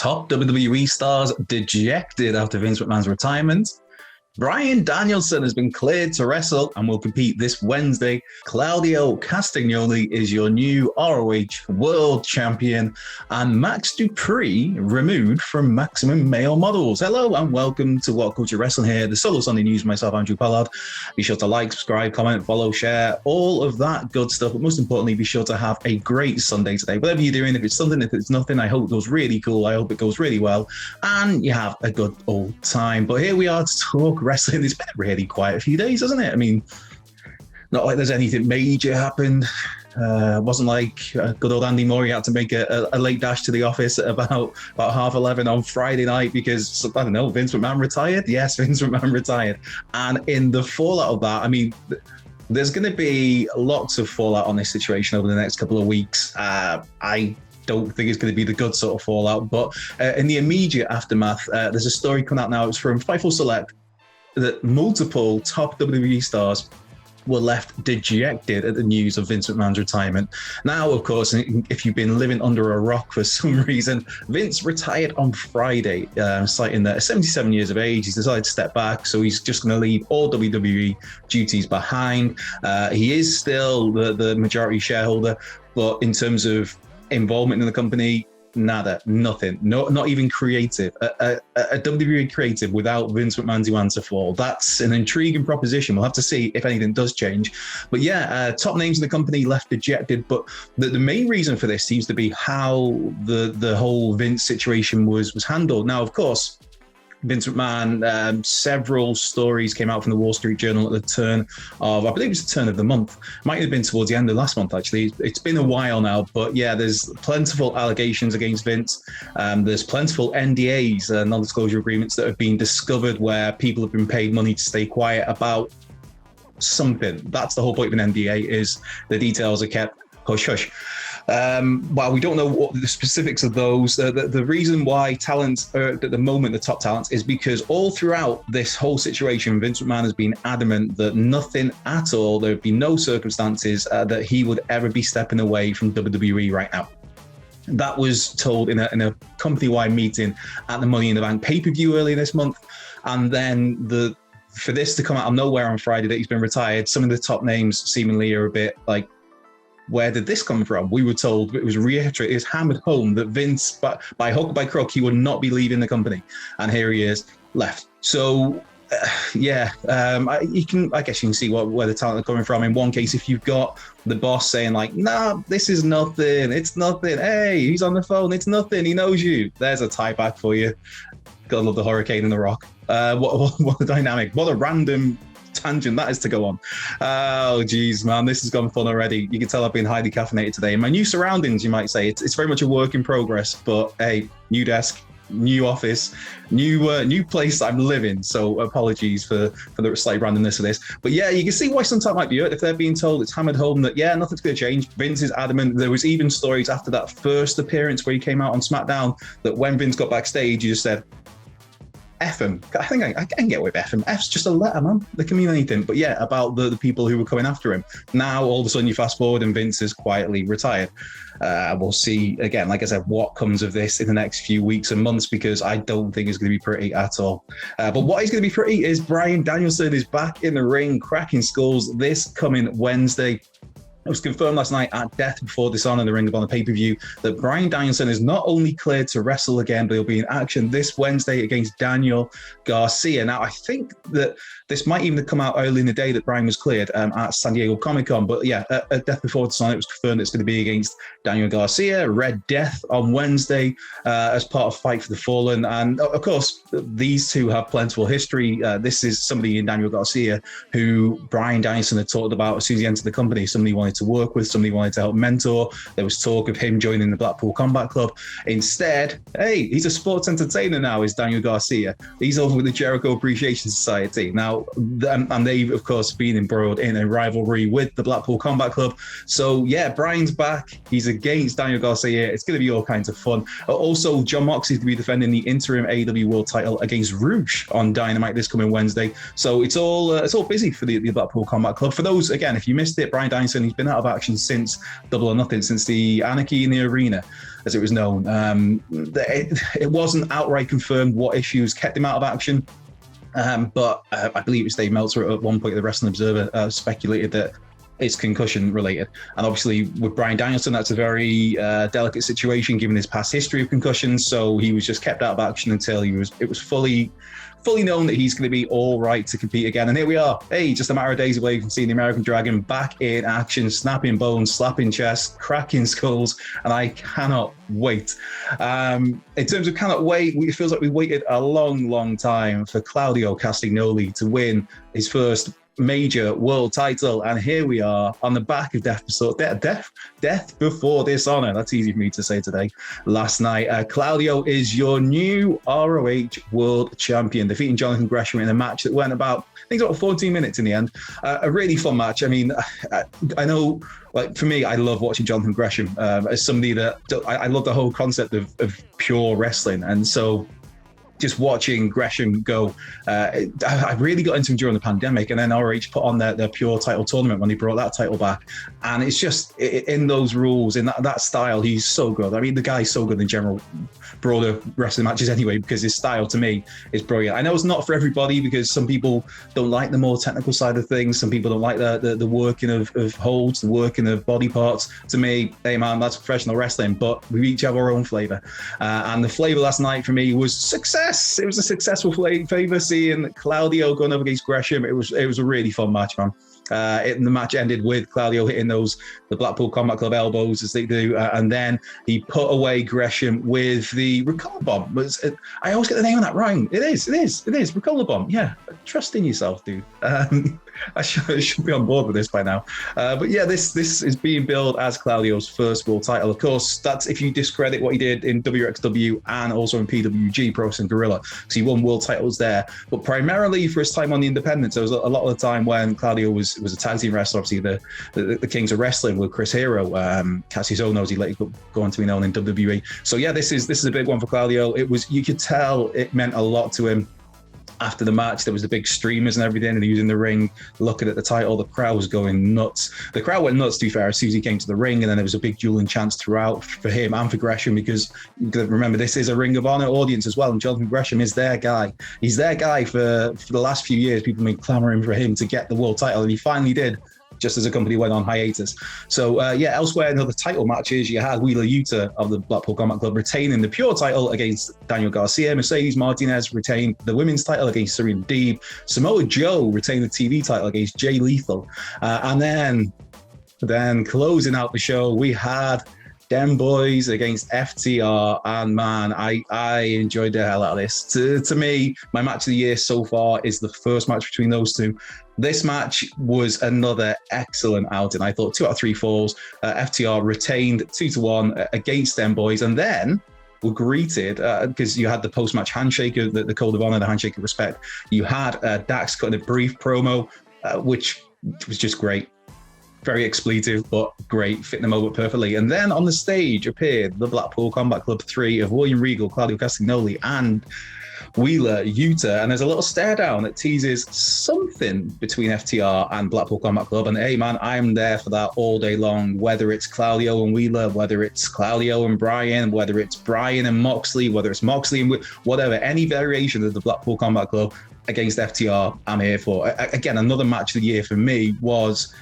Top WWE stars dejected after Vince McMahon's retirement. Bryan Danielson has been cleared to wrestle and will compete this Wednesday. Claudio Castagnoli is your new ROH World Champion. And Max Dupri removed from Maximum Male Models. Hello and welcome to What Culture Wrestling here. The Solo Sunday News, myself, Andrew Pollard. Be sure to like, subscribe, comment, follow, share, all of that good stuff. But most importantly, be sure to have a great Sunday today. Whatever you're doing, if it's something, if it's nothing, I hope it goes really cool. I hope it goes really well. And you have a good old time. But here we are to talk wrestling. It's been a really quiet few days, hasn't it? I mean, not like there's anything major happened. It wasn't like good old Andy Murray had to make a late dash to the office at about 11:30 on Friday night because, I don't know, Vince McMahon retired? Yes, Vince McMahon retired. And in the fallout of that, I mean, there's going to be lots of fallout on this situation over the next couple of weeks. I don't think it's going to be the good sort of fallout, but in the immediate aftermath, there's a story coming out now. It's from Fightful Select that multiple top WWE stars were left dejected at the news of Vince McMahon's retirement. Now, of course, if you've been living under a rock for some reason, Vince retired on Friday, citing that at 77 years of age, he's decided to step back, so he's just going to leave all WWE duties behind. He is still the majority shareholder, but in terms of involvement in the company, nada, nothing, not even creative. A WWE creative without Vince McMahon to answer for. That's an intriguing proposition. We'll have to see if anything does change. But yeah, top names in the company left dejected. But the main reason for this seems to be how the whole Vince situation was handled. Now, of course, Vince McMahon, several stories came out from the Wall Street Journal at the turn of, I believe it was the turn of the month. Might have been towards the end of last month, actually. It's been a while now, but yeah, there's plentiful allegations against Vince. There's plentiful NDAs, non-disclosure agreements that have been discovered where people have been paid money to stay quiet about something. That's the whole point of an NDA, is the details are kept hush-hush. Well, we don't know what the specifics of those. The reason why talent are at the moment the top talent is because all throughout this whole situation, Vince McMahon has been adamant that nothing at all, there would be no circumstances that he would ever be stepping away from WWE right now. That was told in a company-wide meeting at the Money in the Bank pay-per-view earlier this month. And then for this to come out of nowhere on Friday that he's been retired, some of the top names seemingly are a bit like, where did this come from? We were told, it was reiterated, it was hammered home that Vince, by hook or by crook, he would not be leaving the company. And here he is, left. So, I guess you can see where the talent are coming from. In one case, if you've got the boss saying like, nah, this is nothing, it's nothing. Hey, he's on the phone, it's nothing, he knows you. There's a tie back for you. Gotta love the Hurricane and the Rock. What a dynamic. What a random tangent that is to go on. Oh geez, man, this has gone fun already. You can tell I've been highly caffeinated today. In my new surroundings, you might say, it's very much a work in progress, but hey, new desk, new office, new place I'm living. So apologies for the slight randomness of this. But yeah, you can see why some talent might be hurt if they're being told it's hammered home that yeah, nothing's going to change. Vince is adamant. There was even stories after that first appearance where he came out on SmackDown that when Vince got backstage, he just said, F him. I think I can get away with F him. F's just a letter, man. They can mean anything. But yeah, about the people who were coming after him. Now, all of a sudden, you fast forward and Vince is quietly retired. We'll see, again, like I said, what comes of this in the next few weeks and months, because I don't think it's going to be pretty at all. But what is going to be pretty is Bryan Danielson is back in the ring, cracking skulls this coming Wednesday. It was confirmed last night at Death Before Dishonor, the Ring of Honor pay-per-view, that Bryan Danielson is not only cleared to wrestle again, but he'll be in action this Wednesday against Daniel Garcia. Now, I think that this might even come out early in the day that Bryan was cleared at San Diego Comic-Con. But yeah, at Death Before Dishonor, it was confirmed it's going to be against Daniel Garcia, Red Death on Wednesday as part of Fight for the Fallen. And of course, these two have plentiful history. This is somebody in Daniel Garcia who Bryan Danielson had talked about as soon as he entered the company, somebody he wanted to work with, somebody he wanted to help mentor. There was talk of him joining the Blackpool Combat Club. Instead, hey, he's a sports entertainer now, is Daniel Garcia. He's over with the Jericho Appreciation Society. Now, and they've, of course, been embroiled in a rivalry with the Blackpool Combat Club. So, yeah, Bryan's back. He's against Daniel Garcia. It's going to be all kinds of fun. Also, John Moxley is to be defending the interim AEW World title against Rouge on Dynamite this coming Wednesday. So it's all busy for the Blackpool Combat Club. For those, again, if you missed it, Bryan Danielson, he's been been out of action since Double or Nothing, since the Anarchy in the Arena, as it was known. It wasn't outright confirmed what issues kept him out of action. But I believe it was Dave Meltzer at one point at the Wrestling Observer speculated that it's concussion related. And obviously with Bryan Danielson, that's a very delicate situation given his past history of concussions. So he was just kept out of action until it was fully known that he's going to be all right to compete again. And here we are. Hey, just a matter of days away from seeing the American Dragon back in action, snapping bones, slapping chests, cracking skulls, and I cannot wait. In terms of cannot wait, it feels like we waited a long, long time for Claudio Castagnoli to win his first major world title, and here we are on the back of Death Before Dishonor. That's easy for me to say today. Last night, Claudio is your new ROH World Champion, defeating Jonathan Gresham in a match that went about, I think, about 14 minutes in the end. A really fun match. I mean, I know, like, for me, I love watching Jonathan Gresham as somebody that I love the whole concept of pure wrestling, and so just watching Gresham go, I really got into him during the pandemic, and then ROH put on their pure title tournament when they brought that title back. And it's just in those rules, in that style, he's so good. I mean, the guy's so good in general, broader wrestling matches anyway, because his style to me is brilliant. I know it's not for everybody because some people don't like the more technical side of things. Some people don't like the working of holds, the working of body parts. To me, hey man, that's professional wrestling, but we each have our own flavor. And the flavor last night for me was success. It was a successful flavor seeing Claudio going up against Gresham. It was a really fun match, man. The match ended with Claudio hitting the Blackpool Combat Club elbows as they do, and then he put away Gresham with the Ricola Bomb. I always get the name of that wrong. It is Ricola Bomb. Yeah, trust in yourself, dude. I should be on board with this by now. But yeah, this is being billed as Claudio's first world title. Of course, that's if you discredit what he did in WXW and also in PWG, Pro Wrestling Guerrilla, because he won world titles there. But primarily for his time on the independents, there was a lot of the time when Claudio was a tag team wrestler, obviously the Kings of Wrestling with Chris Hero, Cassius Ohno, he later go on to be known in WWE. So yeah, this is a big one for Claudio. You could tell it meant a lot to him. After the match, there was the big streamers and everything, and he was in the ring looking at the title. The crowd was going nuts. The crowd went nuts, to be fair, as soon as he came to the ring, and then there was a big dueling chants throughout for him and for Gresham, because you got to remember, this is a Ring of Honor audience as well, and Jonathan Gresham is their guy. He's their guy for the last few years. People have been clamoring for him to get the world title, and he finally did, just as the company went on hiatus. So elsewhere in other title matches, you had Wheeler Yuta of the Blackpool Combat Club retaining the pure title against Daniel Garcia. Mercedes Martinez retained the women's title against Serena Deeb. Samoa Joe retained the TV title against Jay Lethal. And then closing out the show, we had Dem Boys against FTR, and man, I enjoyed the hell out of this. To me, my match of the year so far is the first match between those two. This match was another excellent outing. I thought 2 out of 3 falls. FTR retained 2-1 against Dem Boys, and then were greeted because you had the post-match handshake, the code of honor, the handshake of respect. You had Dax cutting a brief promo, which was just great. Very expletive, but great, fitting the moment perfectly. And then on the stage appeared the Blackpool Combat Club 3 of William Regal, Claudio Castagnoli, and Wheeler Yuta, and there's a little stare down that teases something between FTR and Blackpool Combat Club. And hey man, I'm there for that all day long, whether it's Claudio and Wheeler, whether it's Claudio and Bryan, whether it's Bryan and Moxley, whether it's Moxley and whatever, any variation of the Blackpool Combat Club against FTR, I'm here for. Again, another match of the year for me was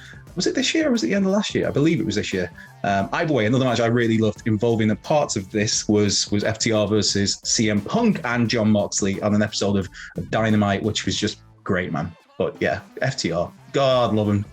it this year or was it the end of last year? I believe it was this year. Either way, another match I really loved involving the parts of this was FTR versus CM Punk and Jon Moxley on an episode of Dynamite, which was just great, man. But yeah, FTR, God love him,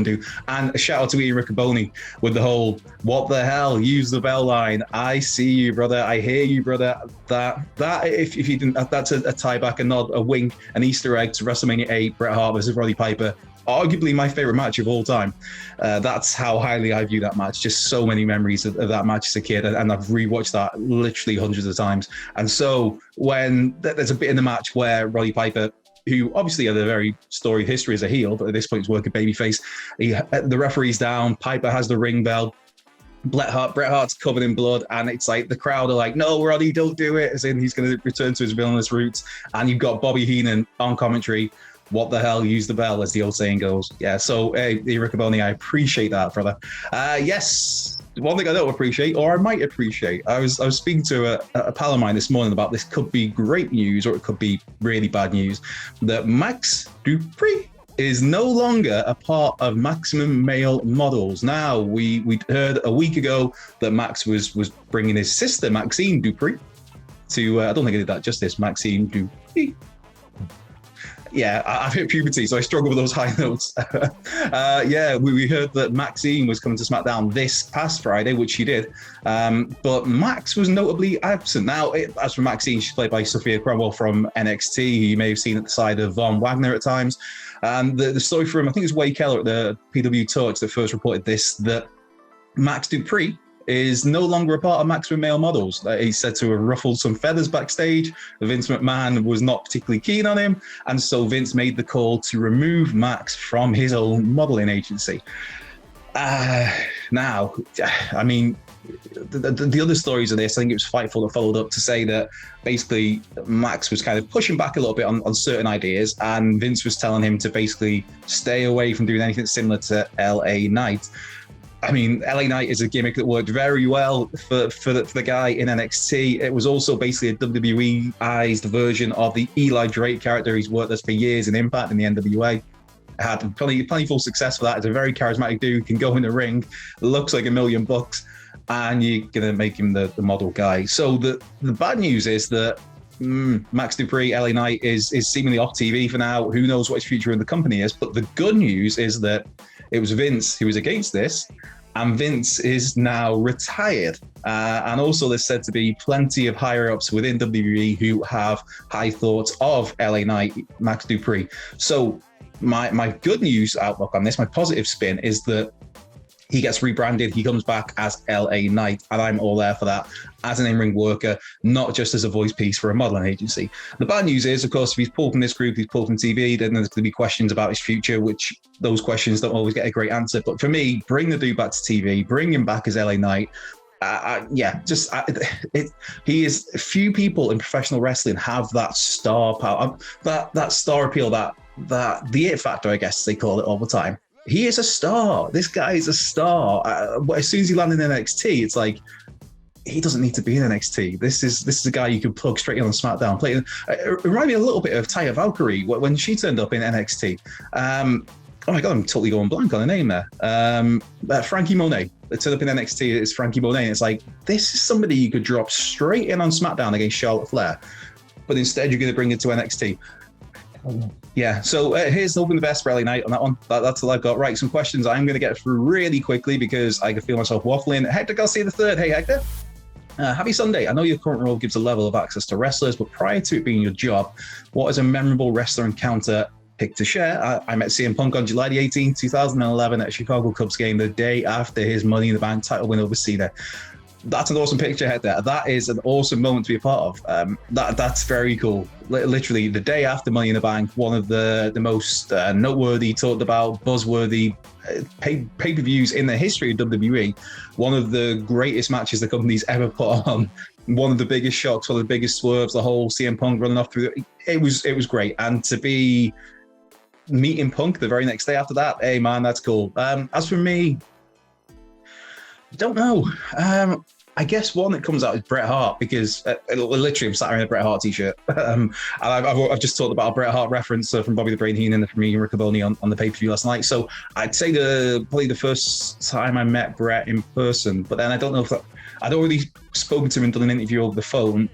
dude. And a shout out to Ian Riccoboni with the whole, what the hell, use the bell line. I see you, brother. I hear you, brother. That if you didn't, that's a tie back, a nod, a wink, an Easter egg to WrestleMania 8, Bret Hart versus Roddy Piper. Arguably my favorite match of all time. That's how highly I view that match. Just so many memories of that match as a kid, and I've rewatched that literally hundreds of times. And so when there's a bit in the match where Roddy Piper, who obviously had a very storied history as a heel, but at this point he's working babyface, the referee's down, Piper has the ring bell, Bret Hart's covered in blood, and it's like the crowd are like, no, Roddy, don't do it, as in he's going to return to his villainous roots. And you've got Bobby Heenan on commentary What the hell? Use the bell, as the old saying goes. Yeah. So, Riccoboni, I appreciate that, brother. Yes. One thing I don't appreciate, or I might appreciate, I was speaking to a pal of mine this morning about this could be great news or it could be really bad news, that Max Dupri is no longer a part of Maximum Male Models. Now, we heard a week ago that Max was bringing his sister, Maxine Dupri, to, I don't think I did that justice, Maxine Dupri. Yeah, I've hit puberty, so I struggle with those high notes. Yeah, we heard that Maxine was coming to SmackDown this past Friday, which she did. But Max was notably absent. Now, as for Maxine, she's played by Sophia Cromwell from NXT, who you may have seen at the side of Von Wagner at times. The story from, I think it was Wade Keller at the PW Torch that first reported this, that Max Dupri is no longer a part of Maximum Male Models. He's said to have ruffled some feathers backstage. Vince McMahon was not particularly keen on him, and so Vince made the call to remove Max from his own modeling agency. Now, I mean, the other stories of this, I think it was Fightful that followed up to say that basically Max was kind of pushing back a little bit on certain ideas, and Vince was telling him to basically stay away from doing anything similar to LA Knight. I mean, LA Knight is a gimmick that worked very well for the guy in NXT. It was also basically a WWE-ized version of the Eli Drake character. He's worked this for years in Impact in the NWA. Had plentiful success for that. He's a very charismatic dude, can go in the ring, looks like $1 million, and you're going to make him the model guy. So the bad news is that Max Dupri, LA Knight, is seemingly off TV for now. Who knows what his future in the company is? But the good news is that it was Vince who was against this, and Vince is now retired. And also there's said to be plenty of higher-ups within WWE who have high thoughts of LA Knight, Max Dupri. So my good news outlook on this, my positive spin, is that he gets rebranded. He comes back as LA Knight, and I'm all there for that as an in-ring worker, not just as a voice piece for a modeling agency. The bad news is, of course, if he's pulled from this group, he's pulled from TV, then there's going to be questions about his future, which those questions don't always get a great answer. But for me, bring the dude back to TV, bring him back as LA Knight. He is, few people in professional wrestling have that star power, that star appeal, that the it factor, I guess they call it all the time. He is a star. This guy is a star. As soon as he landed in NXT, it's like, he doesn't need to be in NXT. This is a guy you can plug straight in on SmackDown. It reminded me a little bit of Taya Valkyrie when she turned up in NXT. Oh my God, I'm totally going blank on the name there. Frankie Monet. It turned up in NXT. It's Frankie Monet. And it's like, this is somebody you could drop straight in on SmackDown against Charlotte Flair. But instead, you're going to bring it to NXT. Yeah, so here's hoping the best for LA Knight on that one. That's all I've got. Right, some questions I'm going to get through really quickly because I can feel myself waffling. Hector Garcia III. Hey, Hector. Happy Sunday. I know your current role gives a level of access to wrestlers, but prior to it being your job, what is a memorable wrestler encounter pick to share? I met CM Punk on July the 18th, 2011 at a Chicago Cubs game the day after his Money in the Bank title win over Cena. That's an awesome picture head there. That is an awesome moment to be a part of. That's very cool. Literally, the day after Money in the Bank, one of the most noteworthy, talked about, buzzworthy pay-per-views in the history of WWE. One of the greatest matches the company's ever put on. One of the biggest shocks, one of the biggest swerves, the whole CM Punk running off through it was great. And to be meeting Punk the very next day after that, hey man, that's cool. As for me, I don't know. I guess one that comes out is Bret Hart because literally I'm sat in a Bret Hart t-shirt. And I've just talked about a Bret Hart reference from Bobby the Brain Heenan and from me and Riccoboni on the pay-per-view last night. So I'd say probably the first time I met Bret in person, but then I don't know if I'd already spoken to him and done an interview over the phone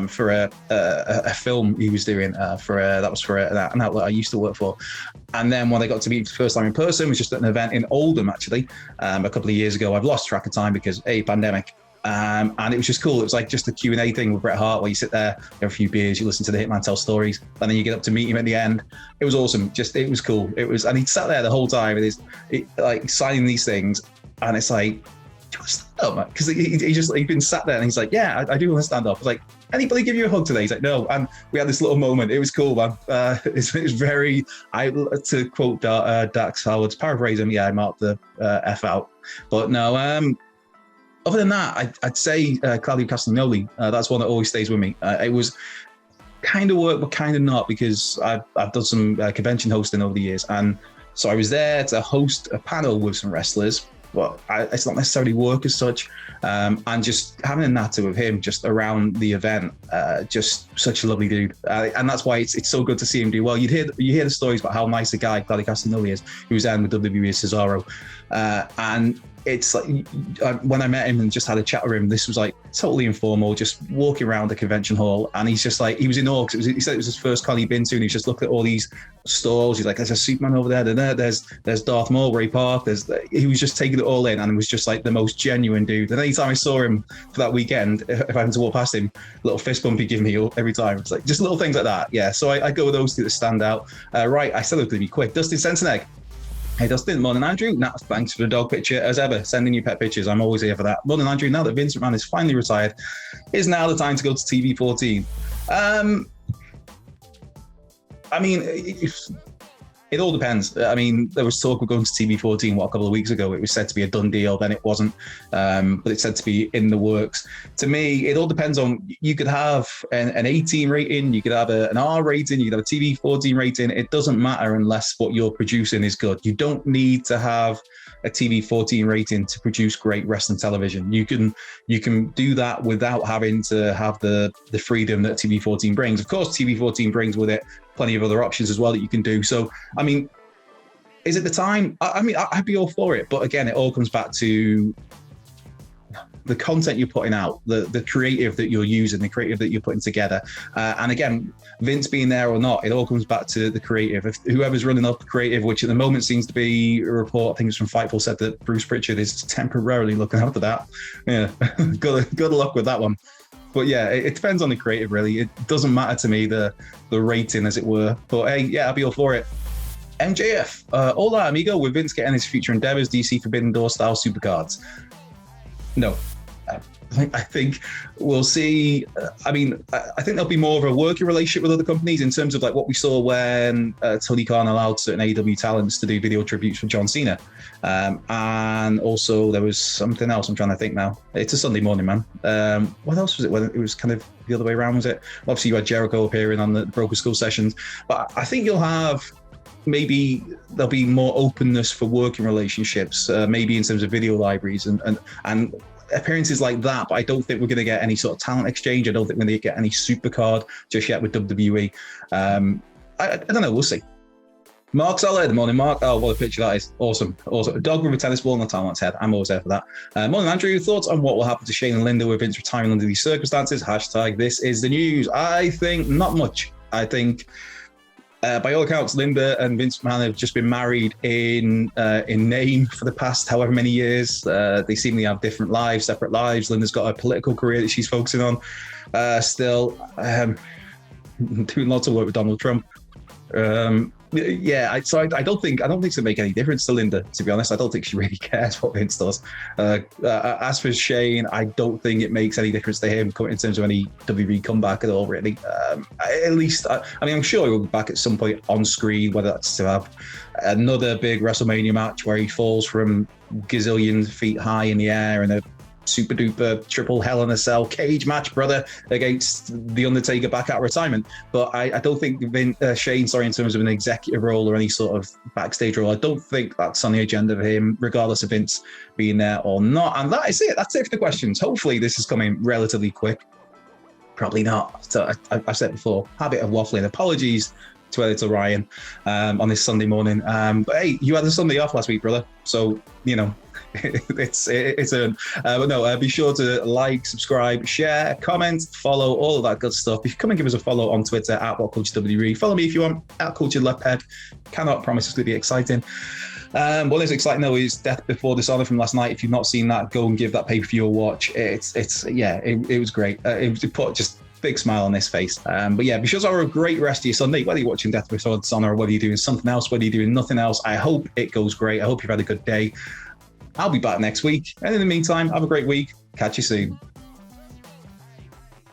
for a film he was doing that was for an outlet I used to work for. And then when I got to meet the first time in person was just at an event in Oldham, actually, a couple of years ago. I've lost track of time because pandemic. And it was just cool. It was like just a Q&A thing with Bret Hart where you sit there, you have a few beers, you listen to the Hitman tell stories, and then you get up to meet him at the end. It was awesome. It was cool. And he sat there the whole time with like signing these things, and it's like, do you want to stand up? Because he'd been sat there and he's like, yeah, I do want to stand up. I was like, anybody give you a hug today? He's like, no. And we had this little moment. It was cool, man. It was very, to quote Dax Howard's paraphrase him, yeah, I marked the F out. But no, other than that, I'd say Claudio Castagnoli. That's one that always stays with me. It was kind of work, but kind of not, because I've done some convention hosting over the years. And so I was there to host a panel with some wrestlers, but it's not necessarily work as such. And just having a natter with him just around the event, just such a lovely dude. And that's why it's so good to see him do well. You hear the stories about how nice a guy Claudio Castagnoli is, who was in with WWE as Cesaro. And it's like, when I met him and just had a chat with him, this was like totally informal, just walking around the convention hall. And he's just like, he was in awe, because he said it was his first con he'd been to, and he's just looking at all these stalls. He's like, there's a Superman over there, there's Darth Maul where he parked. He was just taking it all in, and it was just like the most genuine dude. And anytime I saw him for that weekend, if I happened to walk past him, little fist bump he'd give me every time. It's like just little things like that. Yeah, so I go with those two that stand out. Right, I said it was going to be quick. Dustin Sensenegg. Hey Dustin, morning Andrew. Nat, thanks for the dog picture as ever. Sending you pet pictures. I'm always here for that. Morning Andrew. Now that Vince McMahon is finally retired, is now the time to go to TV 14. I mean, it all depends. I mean, there was talk of going to TV 14 a couple of weeks ago. It was said to be a done deal, then it wasn't. But it's said to be in the works. To me, it all depends on, you could have an 18 rating, you could have an R rating, you could have a TV 14 rating. It doesn't matter unless what you're producing is good. You don't need to have a TV 14 rating to produce great wrestling television. You can do that without having to have the freedom that TV 14 brings. Of course, TV 14 brings with it plenty of other options as well that you can do. So, I mean, is it the time? I mean, I'd be all for it. But again, it all comes back to the content you're putting out, the creative that you're using, the creative that you're putting together. And again, Vince being there or not, it all comes back to the creative. If whoever's running up the creative, which at the moment seems to be a report, I think it's from Fightful, said that Bruce Pritchard is temporarily looking after that. Yeah, good luck with that one. But yeah, it depends on the creative, really. It doesn't matter to me, the rating, as it were. But hey, yeah, I'll be all for it. MJF, hola amigo, with Vince getting his future endeavors, DC Forbidden Door style supercards. No. I think we'll see. I mean, I think there'll be more of a working relationship with other companies in terms of like what we saw when Tony Khan allowed certain AEW talents to do video tributes for John Cena. And also there was something else I'm trying to think now. It's a Sunday morning, man. What else was it? When it was kind of the other way around, was it? Obviously you had Jericho appearing on the Broken Skull sessions, but I think you'll have, maybe there'll be more openness for working relationships, maybe in terms of video libraries and appearances like that. But I don't think we're going to get any sort of talent exchange. I don't think we're going to get any supercard just yet with WWE. I don't know. We'll see. Mark Solid, morning Mark. Oh, what a picture that is. Awesome. A dog with a tennis ball on the talent's head. I'm always there for that. Morning Andrew, thoughts on what will happen to Shane and Linda with Vince retiring under these circumstances? # this is the news. I think not much. I think by all accounts, Linda and Vince McMahon have just been married in name for the past however many years. They seemingly have different lives, separate lives. Linda's got a political career that she's focusing on still, doing lots of work with Donald Trump. Yeah, so I don't think it's gonna make any difference to Linda, to be honest. I don't think she really cares what Vince does. As for Shane, I don't think it makes any difference to him in terms of any WWE comeback at all, really. At least, I mean, I'm sure he'll be back at some point on screen, whether that's to have another big WrestleMania match where he falls from gazillion feet high in the air in a super duper triple Hell in a Cell cage match, brother, against The Undertaker back out of retirement. But I don't think Shane, in terms of an executive role or any sort of backstage role, I don't think that's on the agenda for him, regardless of Vince being there or not. And that is it. That's it for the questions. Hopefully this is coming relatively quick. Probably not. So I've said before, habit of waffling. Apologies to Editor Ryan on this Sunday morning. But hey, you had a Sunday off last week, brother. So, you know, it's but no, be sure to like, subscribe, share, comment, follow, all of that good stuff. If you come and give us a follow on Twitter at WhatCultureWWE. Follow me if you want at Culture Leopard. Cannot promise it's going to be exciting. What is exciting though is Death Before Dishonor from last night. If you've not seen that, go and give that pay-per-view a watch. It was great. It put just big smile on his face. But yeah, be sure to have a great rest of your Sunday, whether you're watching Death Before Dishonor or whether you're doing something else, whether you're doing nothing else. I hope it goes great. I hope you've had a good day. I'll be back next week. And in the meantime, have a great week. Catch you soon.